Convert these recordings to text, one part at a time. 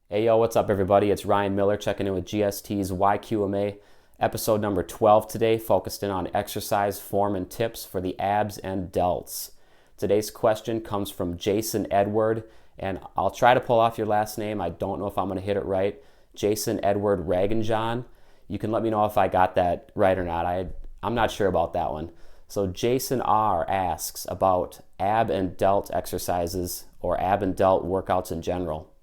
Hey yo, what's up everybody? It's Ryan Miller checking in with GST's YQMA, episode number 12 today, focused in on exercise form and tips for the abs and delts. Today's question comes from Jason Edward, and I'll try to pull off your last name. I don't know if I'm going to hit it right. Jason Edward Raganjan. You can let me know if I got that right or not. I'm not sure about that one. So Jason R asks about ab and delt exercises or ab and delt workouts in general.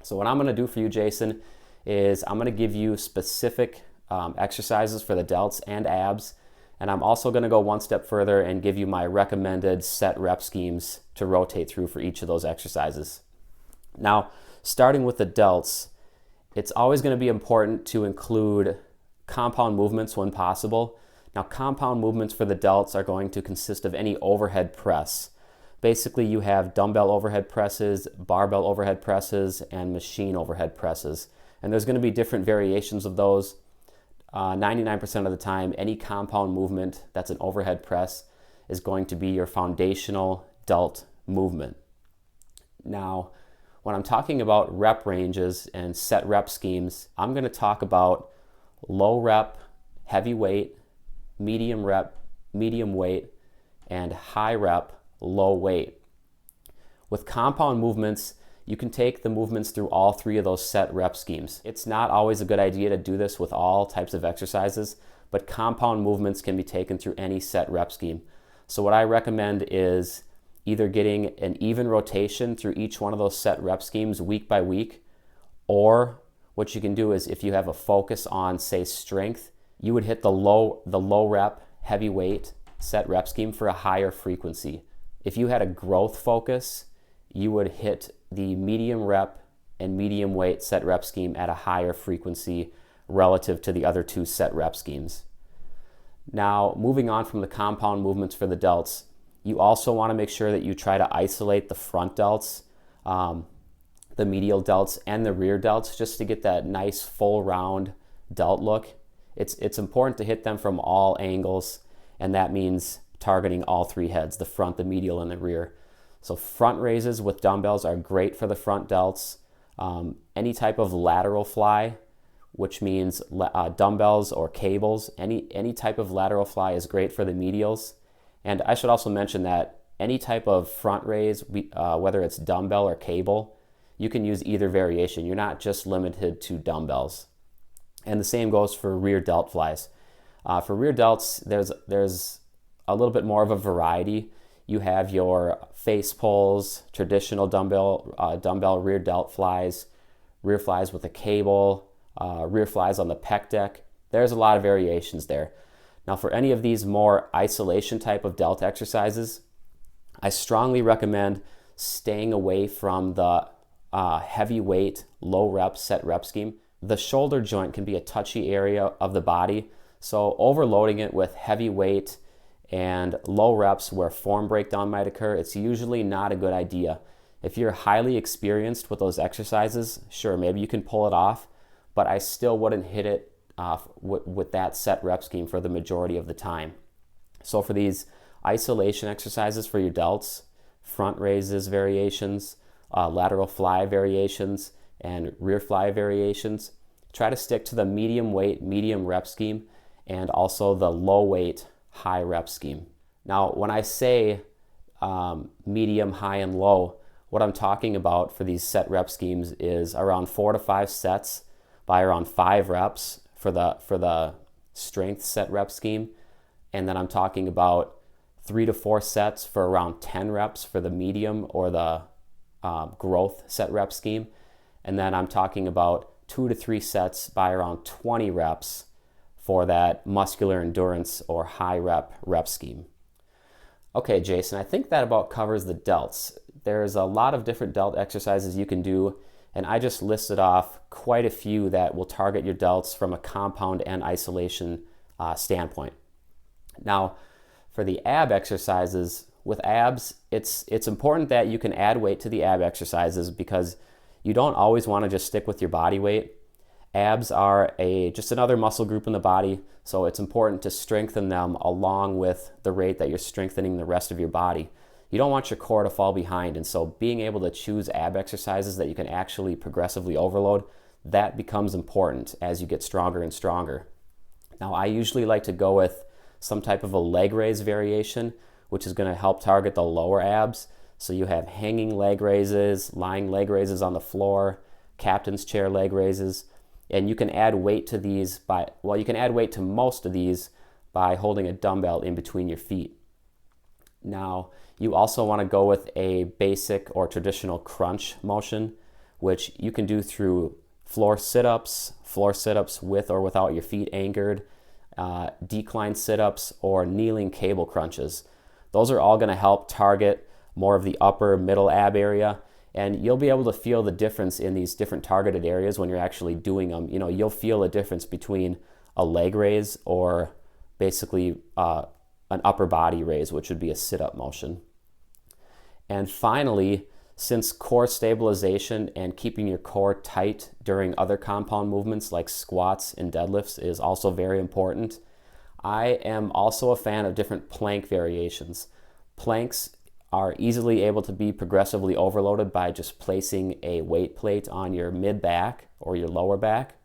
So what I'm going to do for you, Jason, is I'm going to give you specific exercises for the delts and abs, and I'm also going to go one step further and give you my recommended set rep schemes to rotate through for each of those exercises. Now, starting with the delts, it's always going to be important to include compound movements when possible. Now, compound movements for the delts are going to consist of any overhead press. Basically, you have dumbbell overhead presses, barbell overhead presses, and machine overhead presses. And there's going to be different variations of those. 99% of the time, any compound movement that's an overhead press is going to be your foundational delt movement. Now, when I'm talking about rep ranges and set rep schemes, I'm going to talk about low rep, heavy weight, medium rep, medium weight, and high rep, low weight. With compound movements, you can take the movements through all three of those set rep schemes. It's not always a good idea to do this with all types of exercises, but compound movements can be taken through any set rep scheme. So what I recommend is either getting an even rotation through each one of those set rep schemes week by week, or what you can do is if you have a focus on, say, strength, you would hit the low rep, heavy weight set rep scheme for a higher frequency. If you had a growth focus, you would hit the medium rep and medium weight set rep scheme at a higher frequency relative to the other two set rep schemes. Now, moving on from the compound movements for the delts, you also want to make sure that you try to isolate the front delts, the medial delts, and the rear delts just to get that nice full round delt look. It's important to hit them from all angles, and that means targeting all three heads, the front, the medial, and the rear. So front raises with dumbbells are great for the front delts. Any type of lateral fly, which means dumbbells or cables, any type of lateral fly is great for the medials. And I should also mention that any type of front raise, whether it's dumbbell or cable, you can use either variation. You're not just limited to dumbbells. And the same goes for rear delt flies. For rear delts, there's a little bit more of a variety. You have your face pulls, traditional dumbbell rear delt flies, rear flies with a cable, rear flies on the pec deck. There's a lot of variations there. Now, for any of these more isolation type of delt exercises, I strongly recommend staying away from the heavy weight, low rep, set rep scheme. The shoulder joint can be a touchy area of the body, so overloading it with heavy weight and low reps where form breakdown might occur, it's usually not a good idea. If you're highly experienced with those exercises, sure, maybe you can pull it off, but I still wouldn't hit it with that set rep scheme for the majority of the time. So for these isolation exercises for your delts, front raises variations, lateral fly variations, and rear fly variations, try to stick to the medium weight, medium rep scheme, and also the low weight, high rep scheme. Now, when I say medium, high, and low, what I'm talking about for these set rep schemes is around 4 to 5 sets by around 5 reps for the strength set rep scheme, and then I'm talking about 3 to 4 sets for around 10 reps for the medium or the growth set rep scheme, and then I'm talking about 2 to 3 sets by around 20 reps for that muscular endurance or high rep scheme. Okay, Jason, I think that about covers the delts. There's a lot of different delt exercises you can do, and I just listed off quite a few that will target your delts from a compound and isolation standpoint. Now, for the ab exercises, with abs, it's important that you can add weight to the ab exercises because you don't always want to just stick with your body weight. Abs are just another muscle group in the body, so it's important to strengthen them along with the rate that you're strengthening the rest of your body. you don't want your core to fall behind. And so being able to choose ab exercises that you can actually progressively overload, that becomes important as you get stronger and stronger. Now, I usually like to go with some type of a leg raise variation, which is going to help target the lower abs. So you have hanging leg raises, lying leg raises on the floor, captain's chair leg raises, and you can add weight to these you can add weight to most of these by holding a dumbbell in between your feet. Now, you also want to go with a basic or traditional crunch motion, which you can do through floor sit-ups with or without your feet anchored, decline sit-ups, or kneeling cable crunches. Those are all going to help target more of the upper middle ab area, and you'll be able to feel the difference in these different targeted areas when you're actually doing them. You know, you'll feel a difference between a leg raise or basically an upper body raise, which would be a sit-up motion. And finally, since core stabilization and keeping your core tight during other compound movements like squats and deadlifts is also very important, I am also a fan of different plank variations. Planks are easily able to be progressively overloaded by just placing a weight plate on your mid-back or your lower back.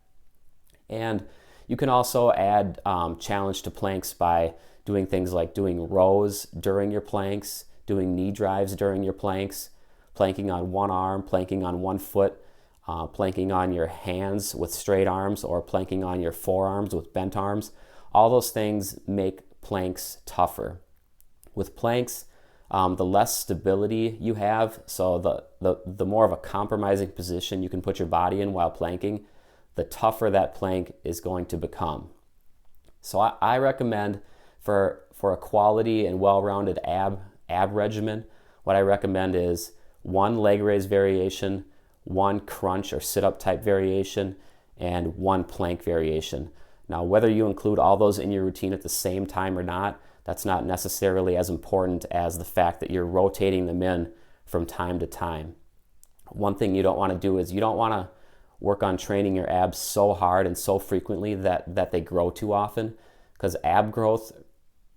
And you can also add challenge to planks by doing things like doing rows during your planks, doing knee drives during your planks, planking on one arm, planking on one foot, planking on your hands with straight arms, or planking on your forearms with bent arms. All those things make planks tougher. With planks, the less stability you have, so the more of a compromising position you can put your body in while planking, the tougher that plank is going to become. So I recommend for a quality and well-rounded ab regimen, what I recommend is one leg raise variation, one crunch or sit-up type variation, and one plank variation. Now, whether you include all those in your routine at the same time or not, that's not necessarily as important as the fact that you're rotating them in from time to time. One thing you don't want to do is you don't want to work on training your abs so hard and so frequently that they grow too often, because ab growth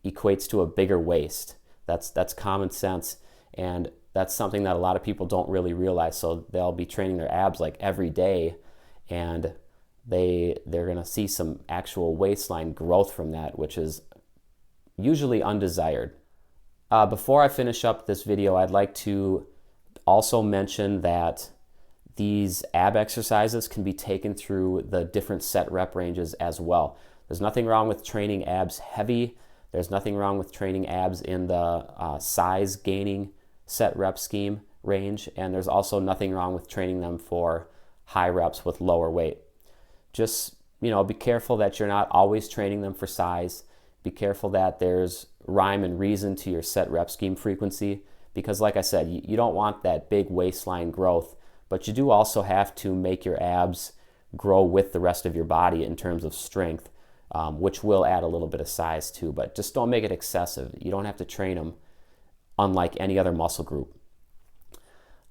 equates to a bigger waist. That's common sense, and that's something that a lot of people don't really realize. So they'll be training their abs like every day, and they're going to see some actual waistline growth from that, which is usually undesired. Before I finish up this video, I'd like to also mention that these ab exercises can be taken through the different set rep ranges as well. There's nothing wrong with training abs heavy. There's nothing wrong with training abs in the size gaining set rep scheme range. And there's also nothing wrong with training them for high reps with lower weight. Just, be careful that you're not always training them for size. Be careful that there's rhyme and reason to your set rep scheme frequency, because like I said, you don't want that big waistline growth, but you do also have to make your abs grow with the rest of your body in terms of strength, which will add a little bit of size too, but just don't make it excessive. You don't have to train them unlike any other muscle group.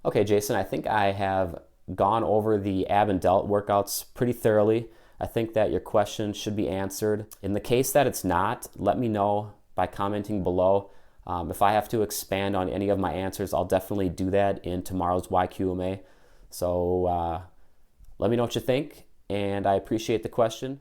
Okay, Jason, I think I have gone over the ab and delt workouts pretty thoroughly. I think that your question should be answered. In the case that it's not, let me know by commenting below. If I have to expand on any of my answers, I'll definitely do that in tomorrow's YQMA. So let me know what you think, and I appreciate the question.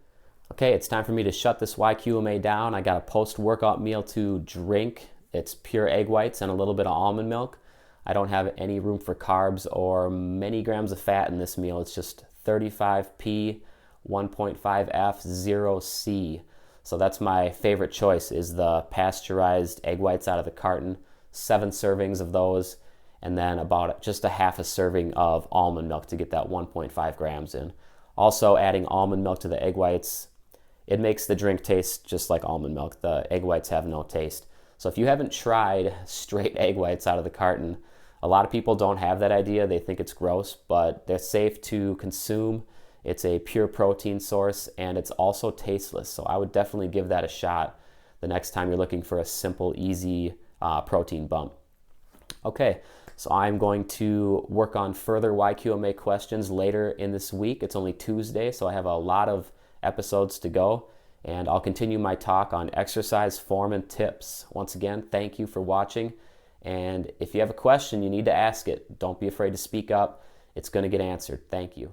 Okay, it's time for me to shut this YQMA down. I got a post-workout meal to drink. It's pure egg whites and a little bit of almond milk. I don't have any room for carbs or many grams of fat in this meal. It's just 35P, 1.5F, 0C. So that's my favorite choice, is the pasteurized egg whites out of the carton. 7 servings of those, and then about just a half a serving of almond milk to get that 1.5 grams in. Also, adding almond milk to the egg whites, it makes the drink taste just like almond milk. The egg whites have no taste. So if you haven't tried straight egg whites out of the carton, a lot of people don't have that idea. They think it's gross, but they're safe to consume. It's a pure protein source, and it's also tasteless. So I would definitely give that a shot the next time you're looking for a simple, easy protein bump. Okay, so I'm going to work on further YQMA questions later in this week. It's only Tuesday, so I have a lot of episodes to go, and I'll continue my talk on exercise, form, and tips. Once again, thank you for watching, And if you have a question, you need to ask it. Don't be afraid to speak up. It's going to get answered. Thank you.